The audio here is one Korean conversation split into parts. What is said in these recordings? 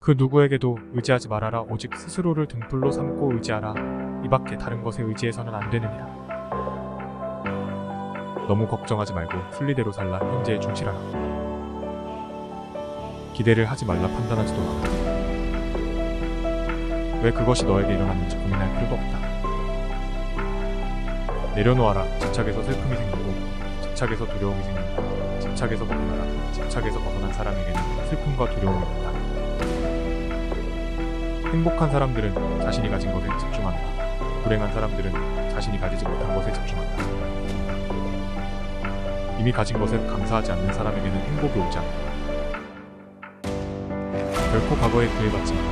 그 누구에게도 의지하지 말아라. 오직 스스로를 등불로 삼고 의지하라. 이밖에 다른 것에 의지해서는 안 되느니라. 너무 걱정하지 말고 순리대로 살라. 현재에 충실하라. 기대를 하지 말라. 판단하지도 마라. 왜 그것이 너에게 일어났는지 고민할 필요도 없다. 내려놓아라. 집착에서 슬픔이 생기고 집착에서 두려움이 생긴다. 집착에서 벗어나라. 집착에서 벗어난 사람에게는 슬픔과 두려움이 없다. 행복한 사람들은 자신이 가진 것에 집중한다. 불행한 사람들은 자신이 가지지 못한 것에 집중한다. 이미 가진 것에 감사하지 않는 사람에게는 행복이 오지 않는다. 결코 과거에 구애받지 마라.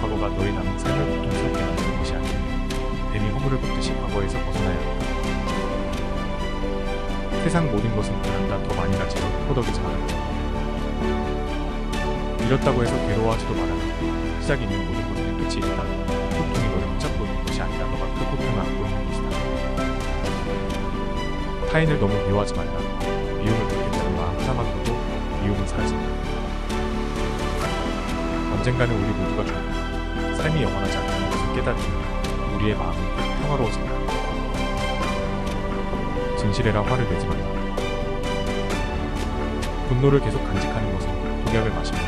과거가 너의 남은 삶을 고통스럽게 만드는 것이 아니야. 뱀이 허물을 벗듯이 과거에서 벗어나야 한다. 세상 모든 것은 변한다. 더 많이 가지고 호덕이지 마라. 이렇다고 해서 괴로워하지도 마라. 시작이 있는 모든 것에는 끝이 있다. 고통이 너를 붙잡고 있는 것이 아니라 너가 그 고통을 안고 있는 것이다. 타인을 너무 미워하지 말라. 미움을 느낀다는 마음 하나만으로도 미움은 사라진다. 언젠가는 우리 모두가 죽는다. 삶이 영원하지 않다는 것을 깨달으면 우리의 마음은 평화로워진다. 진실해라. 화를 내지 말라. 분노를 계속 간직하는 것은 독약을 마시며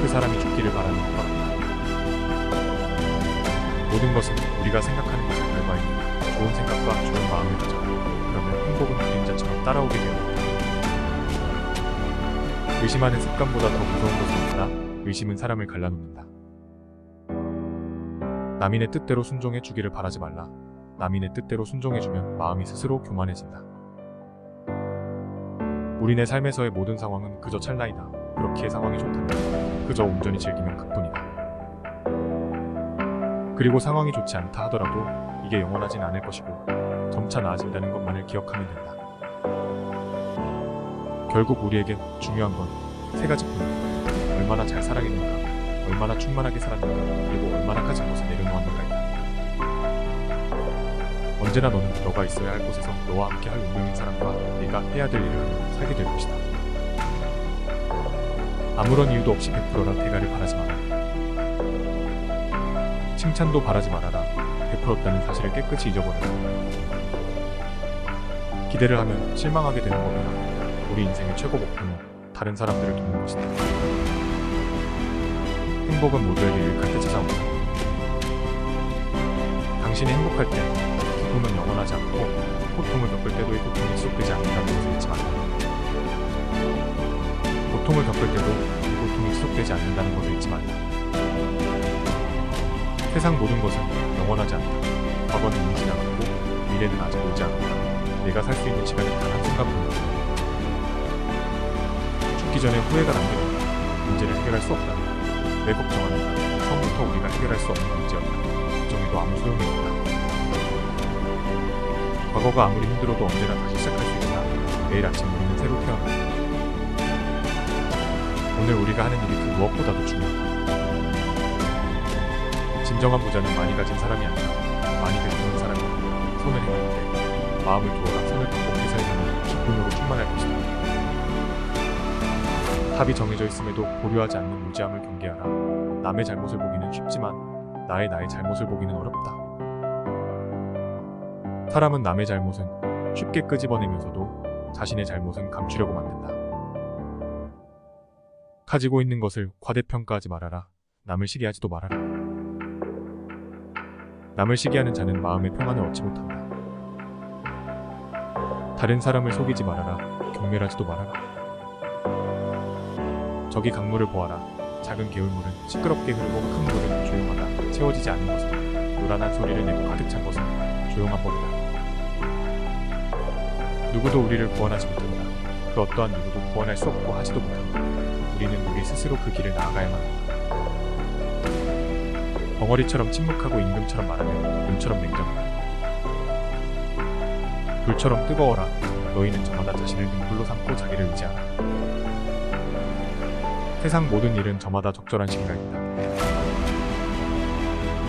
그 사람이 죽기를 바라는 것 같다. 모든 것은 우리가 생각하는 것의 결과이니 좋은 생각과 좋은 마음을 가져라. 그러면 행복은 그림자처럼 따라오게 되었다. 의심하는 습관보다 더 무서운 것은 없다. 의심은 사람을 갈라놓는다. 남인의 뜻대로 순종해 주기를 바라지 말라. 남인의 뜻대로 순종해주면 마음이 스스로 교만해진다. 우리네 삶에서의 모든 상황은 그저 찰나이다. 그렇기에 상황이 좋다면 그저 온전히 즐기면 그뿐이다. 그리고 상황이 좋지 않다 하더라도 이게 영원하진 않을 것이고 점차 나아진다는 것만을 기억하면 된다. 결국 우리에겐 중요한 건 세 가지뿐이다. 얼마나 잘 살아있는가, 얼마나 충만하게 살았는가, 그리고 얼마나 가진 것을 내려놓았는가이다. 언제나 너는 너가 있어야 할 곳에서 너와 함께 할 운명인 사람과 네가 해야 될 일을 하며 살게 될 것이다. 아무런 이유도 없이 베풀어라. 대가를 바라지 마라. 칭찬도 바라지 말아라. 베풀었다는 사실을 깨끗이 잊어버려라. 기대를 하면 실망하게 되는 거구나. 우리 인생의 최고 목표는 다른 사람들을 돕는 것이다. 행복은 모두에게 유익할 때 찾아온다. 당신이 행복할 때 기쁨은 영원하지 않고 고통을 겪을 때도 이 고통이 지속되지 않는다는 것을 잊지 마라. 고통을 겪을 때도 이 고통이 지속되지 않는다는 것을 잊지 말라. 세상 모든 것은 영원하지 않다. 과거는 이미 지나갔고 미래는 아직 오지 않았다. 내가 살 수 있는 시간은 단 한순간뿐이다. 죽기 전에 후회가 남겨진다. 문제를 해결할 수 없다. 왜 걱정하는가? 처음부터 우리가 해결할 수 없는 문제였다. 걱정해도 아무 소용이 없다. 과거가 아무리 힘들어도 언제나 다시 시작할 수 있다. 내일 아침 우리는 새로 태어난다. 오늘 우리가 하는 일이 그 무엇보다도 중요하다. 진정한 부자는 많이 가진 사람이 아니라 많이 베푸는 사람이다. 손을 해볼 때 마음을 두어라. 손을 덕복히 살면 기쁨으로 충만할 것이다. 답이 정해져 있음에도 보류하지 않는 무지함을 경계하라. 남의 잘못을 보기는 쉽지만 나의 잘못을 보기는 어렵다. 사람은 남의 잘못은 쉽게 끄집어내면서도 자신의 잘못은 감추려고 만든다. 가지고 있는 것을 과대평가하지 말아라. 남을 시기하지도 말아라. 남을 시기하는 자는 마음의 평안을 얻지 못한다. 다른 사람을 속이지 말아라. 경멸하지도 말아라. 저기 강물을 보아라. 작은 개울물은 시끄럽게 흐르고 큰 물은 조용하다. 채워지지 않는 것은 요란한 소리를 내고 가득 찬 것은 조용한 법이다. 누구도 우리를 구원하지 못한다. 그 어떠한 누구도 구원할 수 없고 하지도 못한다. 우리는 우리 스스로 그 길을 나아가야만 한다. 벙어리처럼 침묵하고 임금처럼 말하면 눈처럼 냉정하다. 불처럼 뜨거워라. 너희는 저마다 자신을 등불로 삼고 자기를 의지하라. 세상 모든 일은 저마다 적절한 시기가 있다.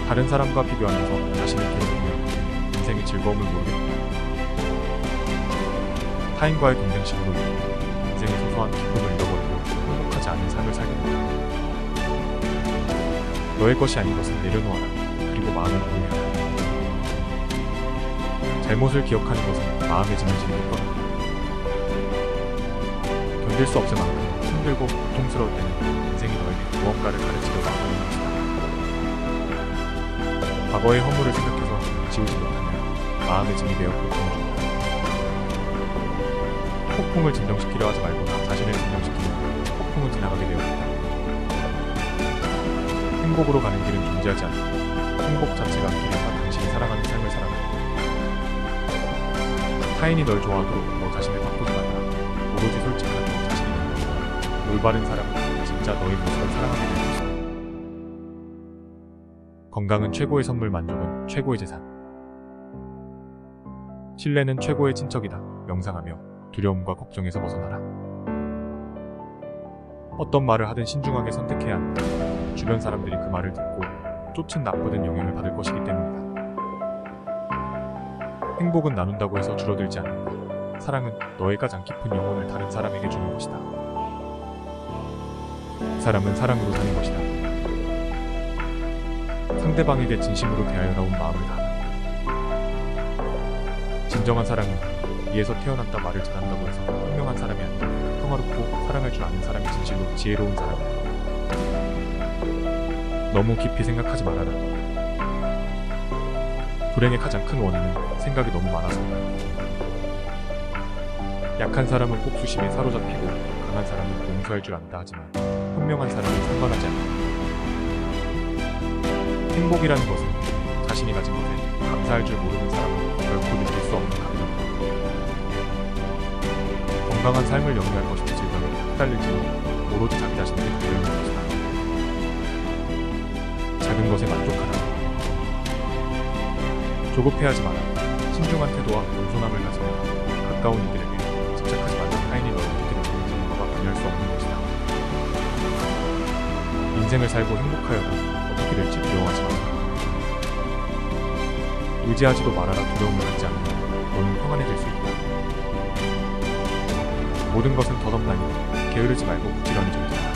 다른 사람과 비교하면서 자신을 괴롭히면 인생의 즐거움을 모르겠다. 타인과의 경쟁심으로 인해 인생의 소소한 기쁨을 잃어버리고 행복하지 않은 삶을 살게 된다. 너의 것이 아닌 것은 내려놓아라. 그리고 마음을 공유하라. 잘못을 기억하는 것은 마음의 짐을 지는 것 같다. 견딜 수 없을 만큼 힘들고 고통스러울 때는 인생이 너에게 무언가를 가르치려고 하는 것이다. 과거의 허물을 생각해서 지우지 못하면 마음의 짐이 되어 고통을 준다. 폭풍을 진정시키려 하지 말고 나 자신을 진정시키면 폭풍은 지나가게 되어 있다. 행복으로 가는 길은 존재하지 않는다. 행복 자체가 길이다. 당신이 사랑하는 삶을 살아간다. 타인이 널 좋아하도록 너 자신을 바꾸지 말라. 오로지 솔직한 너 자신이 된다. 올바른 사람은 진짜 너의 모습을 사랑하게 될 것이다. 건강은 최고의 선물, 만족은 최고의 재산. 신뢰는 최고의 친척이다. 명상하며 두려움과 걱정에서 벗어나라. 어떤 말을 하든 신중하게 선택해야 한다. 주변 사람들이 그 말을 듣고 쫓은 나쁘든 영향을 받을 것이기 때문이다. 행복은 나눈다고 해서 줄어들지 않는다. 사랑은 너의 가장 깊은 영혼을 다른 사람에게 주는 것이다. 사람은 사랑으로 사는 것이다. 상대방에게 진심으로 대하여 나온 마음을 다하라. 진정한 사랑은 이에서 태어났다 말을 잘한다고 해서 현명한 사람이 아니라 평화롭고 사랑할 줄 아는 사람이 진실로 지혜로운 사람이다. 너무 깊이 생각하지 말아라. 불행의 가장 큰 원인은 생각이 너무 많아서다. 약한 사람은 복수심에 사로잡히고 강한 사람은 용서할 줄 안다 하지만 현명한 사람은 상관하지 않는다. 행복이라는 것은 자신이 가진 것에 감사할 줄 모르는 사람은 결코 느낄 수 없는 감정이다. 건강한 삶을 영위할 것이 질병에 휘달릴지는 오로지 자기 자신에게 달려있는 것이다. 작은 것에 만족하라. 조급해하지 마라. 신중한 태도와 겸손함을 가지며 가까운 이들에게 집착하지 말라. 타인이 너를 어떻게 느끼는지 너가 관여할 수 없는 것이다. 인생을 살고 행복하여라. 어떻게 될지 두려워하지 마라. 의지하지도 말아라. 두려움을 갖지 않으면 너는 평안해질 수 있다. 모든 것은 더덥나니 게으르지 말고 부지런히 정진하라.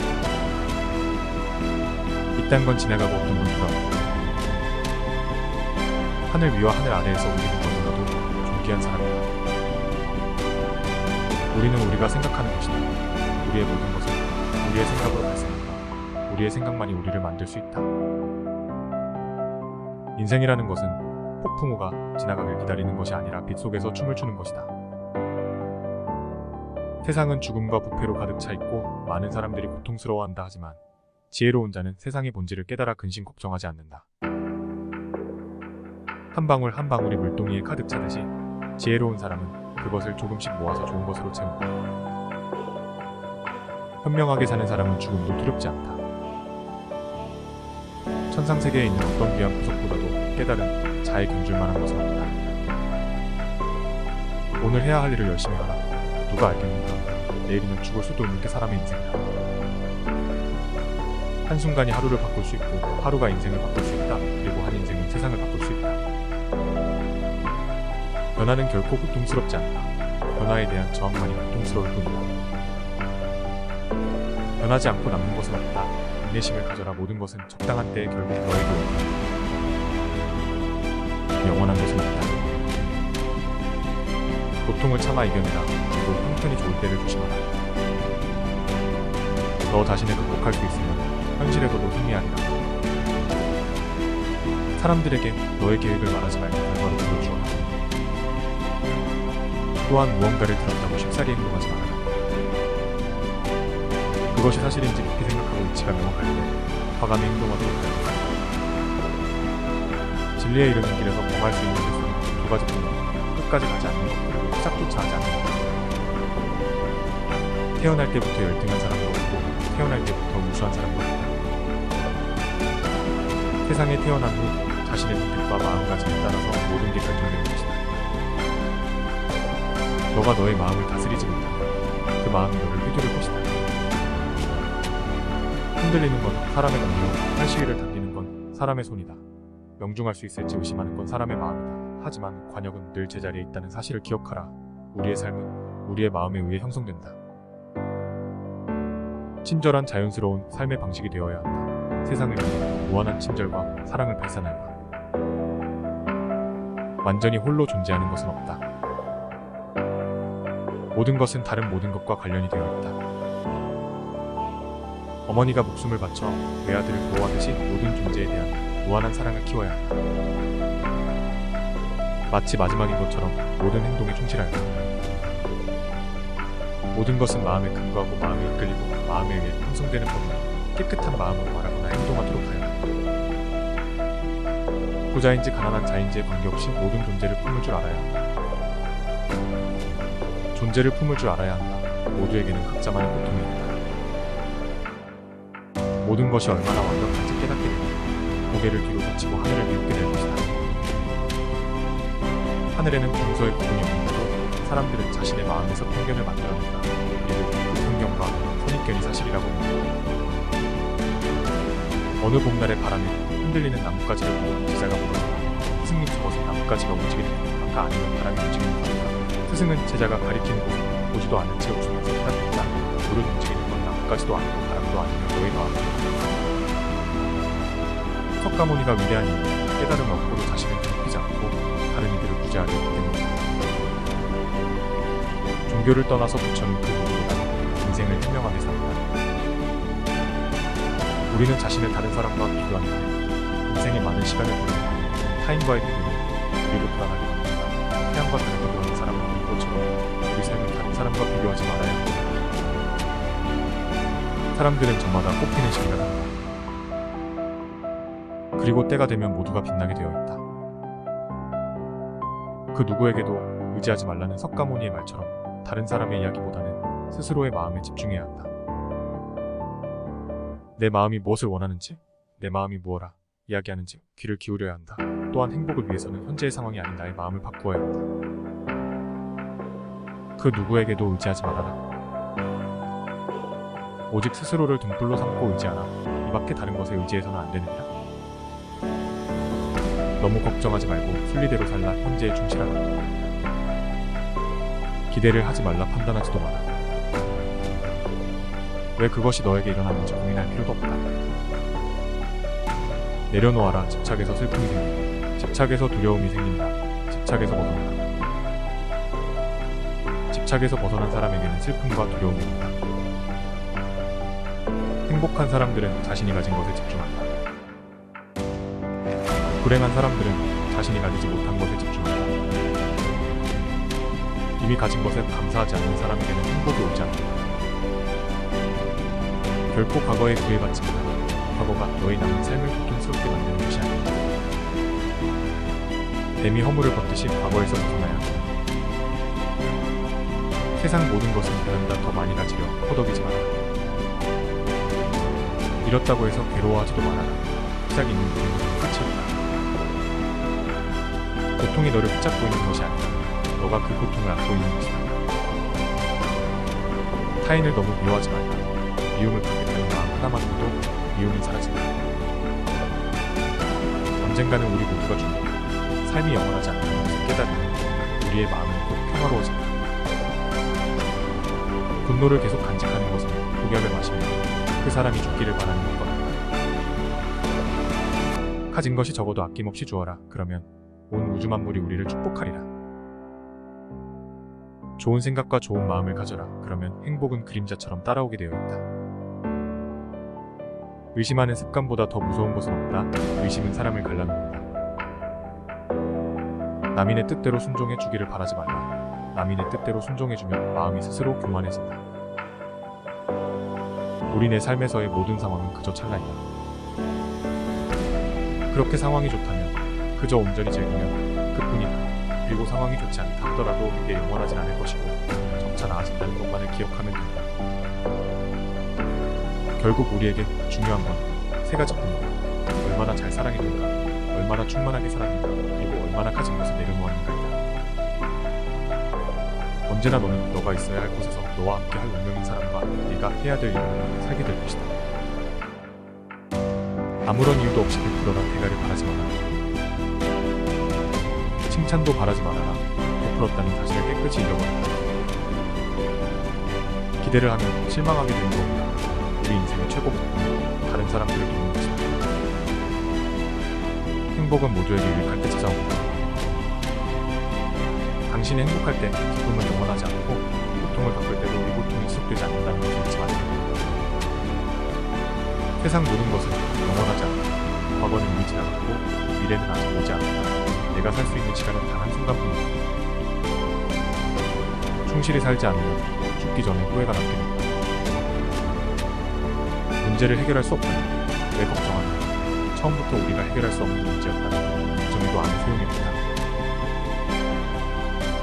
이딴 건 지나가고 어떤 건 돌아온다. 하늘 위와 하늘 아래에서 우리는 너무나도 존귀한 사람이다. 우리는 우리가 생각하는 것이다. 우리의 모든 것은 우리의 생각으로 발생한다. 우리의 생각만이 우리를 만들 수 있다. 인생이라는 것은 폭풍우가 지나가길 기다리는 것이 아니라 빛 속에서 춤을 추는 것이다. 세상은 죽음과 부패로 가득 차 있고 많은 사람들이 고통스러워한다 하지만 지혜로운 자는 세상의 본질을 깨달아 근심 걱정하지 않는다. 한 방울 한 방울이 물동이에 가득 차듯이 지혜로운 사람은 그것을 조금씩 모아서 좋은 것으로 채운다. 현명하게 사는 사람은 죽음도 두렵지 않다. 천상세계에 있는 어떤 귀한 보석보다도 깨달은 자의 견줄 만한 것은 없다. 오늘 해야 할 일을 열심히 하라. 누가 알겠는가? 내일이면 죽을 수도 있는 게 사람의 인생이다. 한순간이 하루를 바꿀 수 있고 하루가 인생을 바꿀 수 있다. 그리고 한 인생은 세상을 바꿀 수 있다. 변화는 결코 고통스럽지 않다. 변화에 대한 저항만이 고통스러울 뿐이다. 변하지 않고 남는 것은 없다. 인내심을 가져라. 모든 것은 적당한 때에 결국 너에게 온다. 영원한 것은 없다. 고통을 참아 이겨내라. 그리고 형편이 좋을 때를 조심하라. 너 자신을 극복할 수 있으면 현실에서도 승리하리라. 사람들에게 너의 계획을 말하지 말고 결과로 보여주어라. 또한 무언가를 들었다고 쉽사리 행동하지 말아라. 그것이 사실인지 깊이 생각하고 이치가 명확할 때 과감히 행동하도록 하라. 진리에 이르는 길에서 범할 수 있는 실수는 두 가지뿐이다. 끝까지 가지 않는 것 그리고 시작조차 하지 않는 것. 태어날 때부터 열등한 사람도 없고 태어날 때부터 무수한 사람도 없다. 세상에 태어난 후 자신의 선택과 마음가짐에 따라서 모든 게 결정되는 것이다. 너가 너의 마음을 다스리지 못하면 그 마음이 너를 휘두를 것이다. 흔들리는 건 사람의 능력, 한시기를 당기는 건 사람의 손이다. 명중할 수 있을지 의심하는 건 사람의 마음이다. 하지만 관역은 늘 제자리에 있다는 사실을 기억하라. 우리의 삶은 우리의 마음에 의해 형성된다. 친절한 자연스러운 삶의 방식이 되어야 한다. 세상을 위해 무한한 친절과 사랑을 발산하여 완전히 홀로 존재하는 것은 없다. 모든 것은 다른 모든 것과 관련이 되어 있다. 어머니가 목숨을 바쳐 외아들을 보호하듯이 모든 존재에 대한 무한한 사랑을 키워야 한다. 마치 마지막인 것처럼 모든 행동에 충실하여 모든 것은 마음에 근거하고 마음에 이끌리고 마음에 의해 형성되는 법이나 깨끗한 마음으로 말하거나 행동하도록 하여라. 부자인지 가난한 자인지에 관계없이 모든 존재를 품을 줄 알아야 한다. 존재를 품을 줄 알아야 한다. 모두에게는 각자만의 고통이 있다. 모든 것이 얼마나 완벽한지 깨닫게 되면 고개를 뒤로 젖히고 하늘을 비웃게 될 것이다. 하늘에는 동서의 구분이 없는데도 사람들은 자신의 마음에서 편견을 만들어낸다. 그리고 그 편견과 선입견이 사실이라고 합니다. 어느 봄날의 바람에 흔들리는 나뭇가지를 보고 제자가 물었다. 스승님, 저것은 나뭇가지가 움직이는 건가 아니면 바람이 움직이는 건가? 스승은 제자가 가리키는 곳을 보지도 않은 채 웃으면서 대답했다. 물은 움직이는 건 나뭇가지도 아니고 바람도 아니며 너의 마음이다. 석가모니가 위대한 이유는 깨달음 없고도 자신을 괴롭히지 않고 다른 이들을 구제하려 했기 때문이다. 종교를 떠나서 부처는 그 누구보다 인생을 현명하게 살았다. 우리는 자신을 다른 사람과 비교하는 데 인생의 많은 시간을 보내고 타인과의 비교는 우리를 불안하게 만든다. 태양과 달을 비교하는 사람은 것처럼 우리 삶을 다른 사람과 비교하지 말아야 한다. 사람들은 저마다 꽃피는 시기가 간다. 그리고 때가 되면 모두가 빛나게 되어 있다. 그 누구에게도 의지하지 말라는 석가모니의 말처럼 다른 사람의 이야기보다는 스스로의 마음에 집중해야 한다. 내 마음이 무엇을 원하는지, 내 마음이 무엇라 이야기하는지 귀를 기울여야 한다. 또한 행복을 위해서는 현재의 상황이 아닌 나의 마음을 바꾸어야 한다. 그 누구에게도 의지하지 말아라. 오직 스스로를 등불로 삼고 의지하라. 이 밖에 다른 것에 의지해서는 안 되느니라. 너무 걱정하지 말고 순리대로 살라. 현재에 충실하라. 기대를 하지 말라. 판단하지도 마라. 왜 그것이 너에게 일어났는지 고민할 필요도 없다. 내려놓아라. 집착에서 슬픔이 생긴다. 집착에서 두려움이 생긴다. 집착에서 벗어나라. 집착에서 벗어난 사람에게는 슬픔과 두려움이 있다. 행복한 사람들은 자신이 가진 것에 집중한다. 불행한 사람들은 자신이 가지지 못한 것에 집중한다. 이미 가진 것에 감사하지 않는 사람에게는 행복이 오지 않는다. 결코 과거에 구애받지 마라. 과거가 너의 남은 삶을 고통스럽게 만드는 것이 아니다. 뱀이 허물을 벗듯이 과거에서 벗어나야 한다. 세상 모든 것은 변한다. 더 많이 가지려 허덕이지 마라. 이렇다고 해서 괴로워하지도 말아라. 시작 있는 고통은 끝이 없다. 고통이 너를 붙잡고 있는 것이 아니다. 너가 그 고통을 안고 있는 것이다. 타인을 너무 미워하지 말라. 미움을 받겠다는 마음 하나만으로도 미움이 사라진다. 언젠가는 우리 모두가 죽는다. 삶이 영원하지 않다는 것을 깨달으면 우리의 마음은 곧 평화로워진다. 분노를 계속 간직하는 것은 독약을 마시며 그 사람이 죽기를 바라는 것 같다. 가진 것이 적어도 아낌없이 주어라. 그러면 온 우주 만물이 우리를 축복하리라. 좋은 생각과 좋은 마음을 가져라. 그러면 행복은 그림자처럼 따라오게 되어 있다. 의심하는 습관보다 더 무서운 것은 없다. 의심은 사람을 갈라놓는다. 남인의 뜻대로 순종해 주기를 바라지 말라. 남인의 뜻대로 순종해주면 마음이 스스로 교만해진다. 우리 내 삶에서의 모든 상황은 그저 찰나이다. 그렇게 상황이 좋다면 그저 온전히 즐기면 그뿐이다. 그리고 상황이 좋지 않다 하더라도 이게 영원하진 않을 것이고 점차 나아진다는 것만을 기억하면 된다. 결국 우리에게 중요한 건 세 가지뿐이다. 얼마나 잘 사랑했는가, 얼마나 충만하게 살았는가, 그리고 얼마나 가진 것을 내려놓았는가이다. 언제나 너는 너가 있어야 할 곳에서 너와 함께 할 운명인 사람과 네가 해야 될 일을 살게 될 것이다. 아무런 이유도 없이 베풀어라. 대가를 바라지 마라. 칭찬도 바라지 말아라. 베풀었다는 사실을 깨끗이 잊어버려라. 기대를 하면 실망하게 되는 겁니다. 우리 인생의 최고 목표는 다른 사람들을 돕는 것이다. 행복은 모두에게 유익할 때 찾아옵니다. 당신이 행복할 때 기쁨은 영원하지 않고 고통을 겪을 때도 이 고통이 지속되지 않는다는 것을 잊지 마세요. 세상 모든 것은 영원하지 않다. 과거는 이미 지나갔고 미래는 아직 오지 않았다. 내가 살 수 있는 시간은 단 한순간뿐이다. 충실히 살지 않으면 죽기 전에 후회가 남게 된다. 문제를 해결할 수 없다면 왜 걱정하냐. 처음부터 우리가 해결할 수 없는 문제였다면 걱정해도 아무 소용이 없다.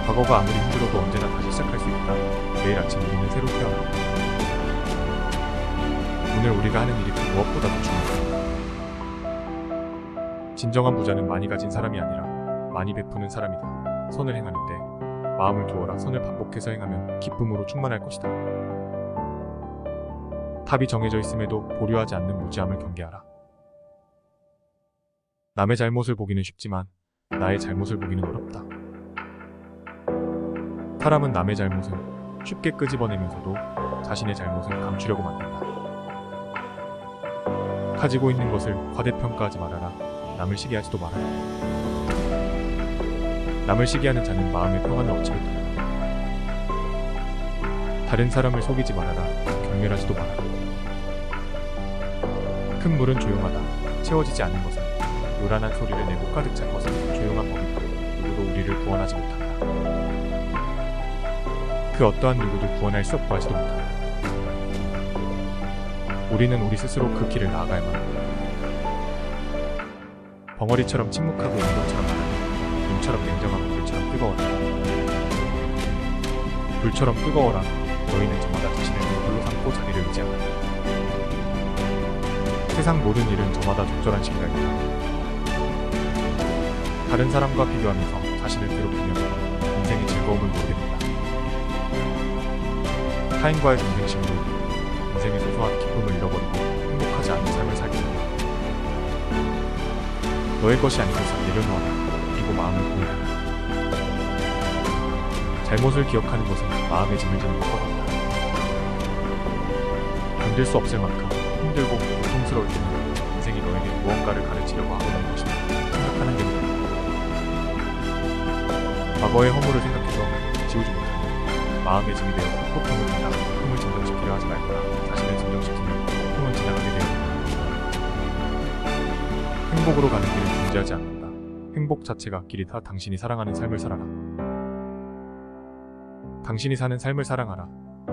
과거가 아무리 힘들어도 언제나 다시 시작할 수 있다. 매일 아침 우리는 새로 태어난다. 오늘 우리가 하는 일이 그 무엇보다도 중요하다. 진정한 부자는 많이 가진 사람이 아니라 많이 베푸는 사람이다. 선을 행하는 때 마음을 두어라. 선을 반복해서 행하면 기쁨으로 충만할 것이다. 답이 정해져 있음에도 보류하지 않는 무지함을 경계하라. 남의 잘못을 보기는 쉽지만 나의 잘못을 보기는 어렵다. 사람은 남의 잘못을 쉽게 끄집어내면서도 자신의 잘못은 감추려고 만든다. 가지고 있는 것을 과대평가하지 말아라. 남을 시기하지도 말아라. 남을 시기하는 자는 마음의 평안을 얻지 못한다. 다른 사람을 속이지 말아라. 경멸하지도 말아라. 큰 물은 조용하다. 채워지지 않는 것은 요란한 소리를 내고 가득 찬 것은 조용한 법이다. 누구도 우리를 구원하지 못한다. 그 어떠한 누구도 구원할 수 없고 하지도 못한다. 우리는 우리 스스로 그 길을 나아가야만 한다. 벙어리처럼 침묵하고 온도처럼 말하는 눈처럼 냉정하고 불처럼 뜨거워라. 불처럼 뜨거워라. 너희는 저마다 자신을 불로 삼고 자기를 의지하라. 세상 모든 일은 저마다 적절한 시기가 있다. 다른 사람과 비교하면서 자신을 괴롭히면 인생의 즐거움을 모르게 된다. 타인과의 경쟁심으로 인생의 소소한 기쁨을 잃어버리고 행복하지 않은 삶을 살게 된다. 너의 것이 아닌 것을 내려놓아라. 그리고 마음을 공유하라. 잘못을 기억하는 것은 마음의 짐을 지는 것과 같다. 견딜 수 없을 만큼 힘들고 고통스러울 때는 인생이 너에게 무언가를 가르치려고 하고 있는 것이다. 생각하는 대로 된다. 과거의 허물을 생각해서 지우지 못하면 마음의 짐이 되어 고통을 받아 고통을 진정시키려 하지 말거나 자신을 진정시키면 고통은 지나가게 되었다. 행복으로 가는 길은 존재하지 않는다. 행복 자체가 길이다. 당신이 사랑하는 삶을 살아라. 당신이 사는 삶을 사랑하라.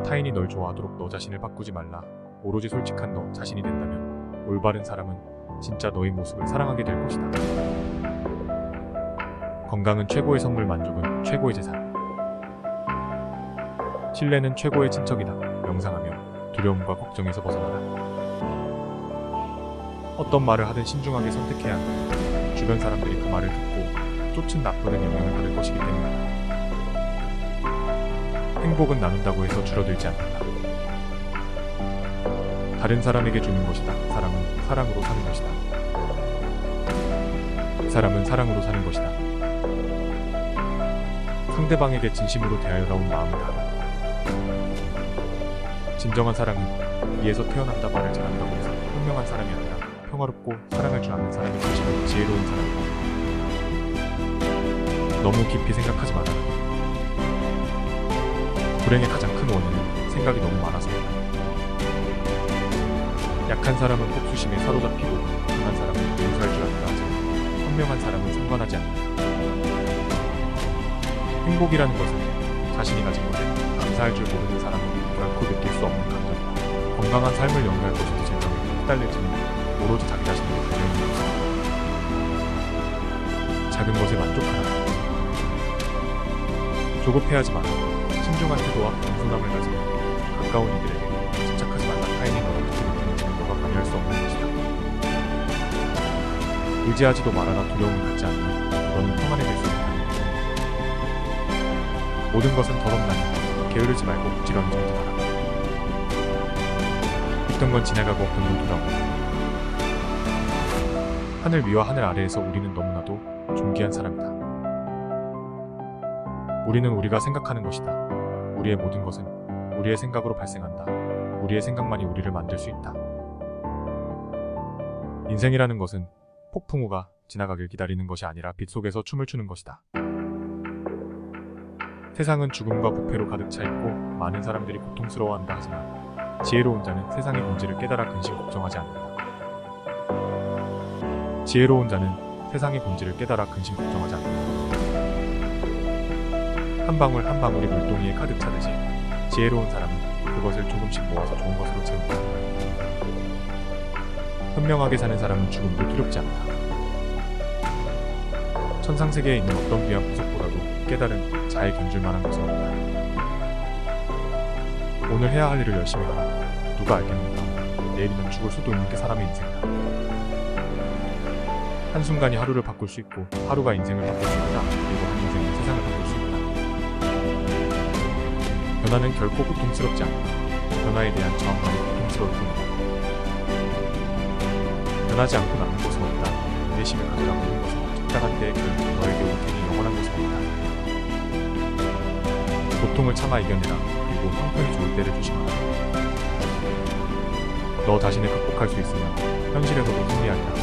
타인이 널 좋아하도록 너 자신을 바꾸지 말라. 오로지 솔직한 너 자신이 된다면 올바른 사람은 진짜 너의 모습을 사랑하게 될 것이다. 건강은 최고의 선물, 만족은 최고의 재산. 신뢰는 최고의 친척이다. 명상하며 두려움과 걱정에서 벗어나라. 어떤 말을 하든 신중하게 선택해야 한다. 주변 사람들이 그 말을 듣고 쫓은 나쁘는 영향을 받을 것이기 때문이다. 행복은 나눈다고 해서 줄어들지 않는다. 다른 사람에게 주는 것이다. 사람은 사랑으로 사는 것이다. 사람은 사랑으로 사는 것이다. 상대방에게 진심으로 대하여라온 마음을 다하라. 진정한 사랑은 이에서 태어난다. 말을 잘한다고 해서 현명한 사람이 아니라 평화롭고 사랑할 줄 아는 사람이 진심으로 지혜로운 사람이다. 너무 깊이 생각하지 말아라. 불행의 가장 큰 원인은 생각이 너무 많아서다. 약한 사람은 폭수심에 사로잡히고 강한 사람은 용서할 줄 안다. 하지만 현명한 사람은 상관하지 않는다. 행복이라는 것은 자신이 가진 것에 감사할 줄 모르는 사람은 결코 느낄 수 없는 감정이다. 건강한 삶을 영위할 것인지 질병에 휘달릴지는 오로지 자기 자신에게 달려있는 것이다. 작은 것에 만족하라. 조급해하지 마라. 신중한 태도와 겸손함을 가지고 가까운 이들에게 집착하지 말라. 타인이 너를 어떻게 느끼는지는 너가 관여할 수 없는 것이다. 의지하지도 말아라. 두려움을 갖지 않으면 너는 평안해질 수 있다. 모든 것은 덧없나니 게으르지 말고 부지런히 전진하라. 있던 건 지나가고 없던 건 돌아온다. 하늘 위와 하늘 아래에서 우리는 너무나도 존귀한 사람이다. 우리는 우리가 생각하는 것이다. 우리의 모든 것은 우리의 생각으로 발생한다. 우리의 생각만이 우리를 만들 수 있다. 인생이라는 것은 폭풍우가 지나가길 기다리는 것이 아니라 빛 속에서 춤을 추는 것이다. 세상은 죽음과 부패로 가득 차 있고 많은 사람들이 고통스러워한다 하지만 지혜로운 자는 세상의 본질을 깨달아 근심 걱정하지 않는다. 지혜로운 자는 세상의 본질을 깨달아 근심 걱정하지 않는다. 한 방울 한 방울이 물동이에 가득 차듯이 지혜로운 사람은 그것을 조금씩 모아서 좋은 것으로 채운다. 현명하게 사는 사람은 죽음도 두렵지 않다. 천상세계에 있는 어떤 귀한 보석보다도 깨달은 자에 견줄 만한 것은 없다. 오늘 해야 할 일을 열심히 하라. 누가 알겠는가? 내일이면 죽을 수도 있는 게 사람의 인생이다. 한순간이 하루를 바꿀 수 있고 하루가 인생을 바꿀 수 있다. 그리고 한 인생이 세상을 바꿀 수 있다. 변화는 결코 고통스럽지 않다. 변화에 대한 저항감이 고통스러울 뿐이다. 변하지 않고 남는 것은 없다. 인내심을 가져라 모든 것은 적당한 때에 너에게 올 테니 영원한 것은 없다. 고통을 참아 이겨내라. 그리고 형편이 좋을 때를 조심하라. 너 자신을 극복할 수 있으면 현실에서도 승리하리라.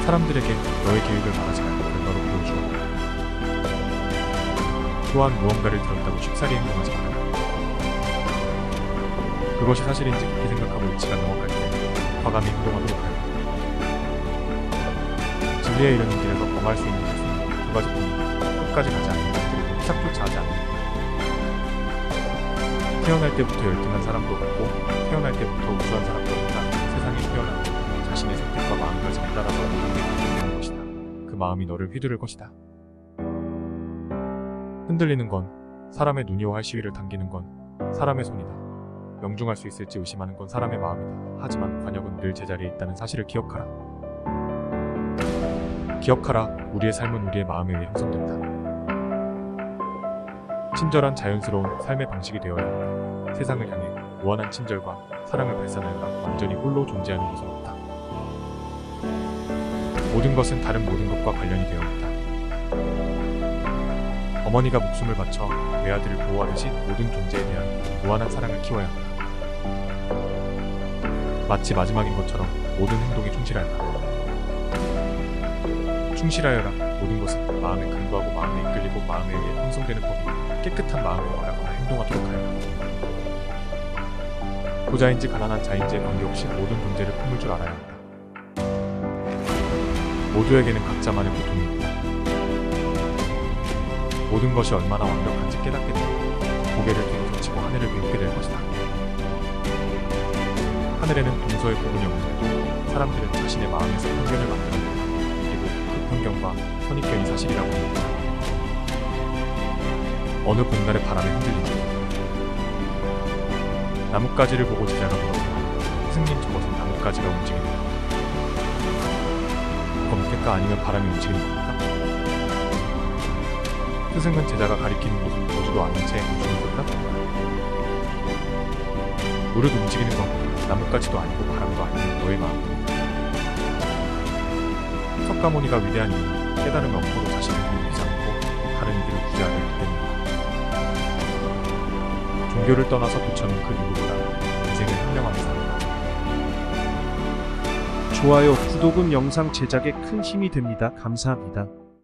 사람들에게 너의 계획을 말하지 말고 결과로 보여주라. 또한 무언가를 들었다고 쉽사리 행동하지 마라. 그것이 사실인지 그렇게 생각하고 이치가 넘어갈 때 과감히 행동하도록 하여. 진리에 이르는 길에서 범할 수 있는 것은 두 가지뿐이다. 끝까지 가지 않는다. 그리고 시작조차 하지 않는다. 태어날 때부터 열등한 사람도 없고 태어날 때부터 우수한 사람도 없다. 세상에 태어난 자신의 선택과 마음가짐에 따라서 모든 게 바뀌는 것이다. 그 마음이 너를 휘두를 것이다. 흔들리는 건 사람의 눈이와 할 시위를 당기는 건 사람의 손이다. 명중할 수 있을지 의심하는 건 사람의 마음이다. 하지만 관역은 늘 제자리에 있다는 사실을 기억하라. 기억하라. 우리의 삶은 우리의 마음에 의해 형성된다. 친절한 자연스러운 삶의 방식이 되어야 한다. 세상을 향해 무한한 친절과 사랑을 발산하여라. 완전히 홀로 존재하는 것은 없다. 모든 것은 다른 모든 것과 관련이 되어 있다. 어머니가 목숨을 바쳐 외아들을 보호하듯이 모든 존재에 대한 무한한 사랑을 키워야 한다. 마치 마지막인 것처럼 모든 행동에 충실하여라. 충실하여라. 모든 것은 마음에 간구하고 마음에 이끌리고 마음에 의해 형성되는 법이다. 깨끗한 마음으로 말하거나 행동하도록 하여라. 부자인지 가난한 자인지에 관계없이 모든 존재를 품을 줄 알아야 한다. 모두에게는 각자만의 고통이 있다. 모든 것이 얼마나 완벽한지 깨닫게 되고 고개를 뒤로 젖히고 하늘을 비웃게 될 것이다. 하늘에는 동서의 구분이 없는데도 사람들은 자신의 마음에서 편견을 만들어낸다. 그리고 그 편견과 선입견이 사실이라고 합니다. 어느 봄날의 바람에 흔들린다. 나뭇가지를 보고 제자가 물었다. 스승님, 저것은 나뭇가지가 움직인다. 겁니까? 아니면 바람이 움직이는 겁니까? 스승은 제자가 가리키는 곳을 보지도 않은 채 움직였다. 무릇 움직이는 건 나뭇가지도 아니고 바람도 아니고 너의 마음뿐이다. 석가모니가 위대한 이유는 깨달음을 얻고도 자신을 괴롭히지 않고 다른 이들을 구제하려 했기 때문이다. 종교를 떠나서 부처는 그 누구보다 인생을 현명하게 산다. 좋아요, 구독은 영상 제작에 큰 힘이 됩니다. 감사합니다.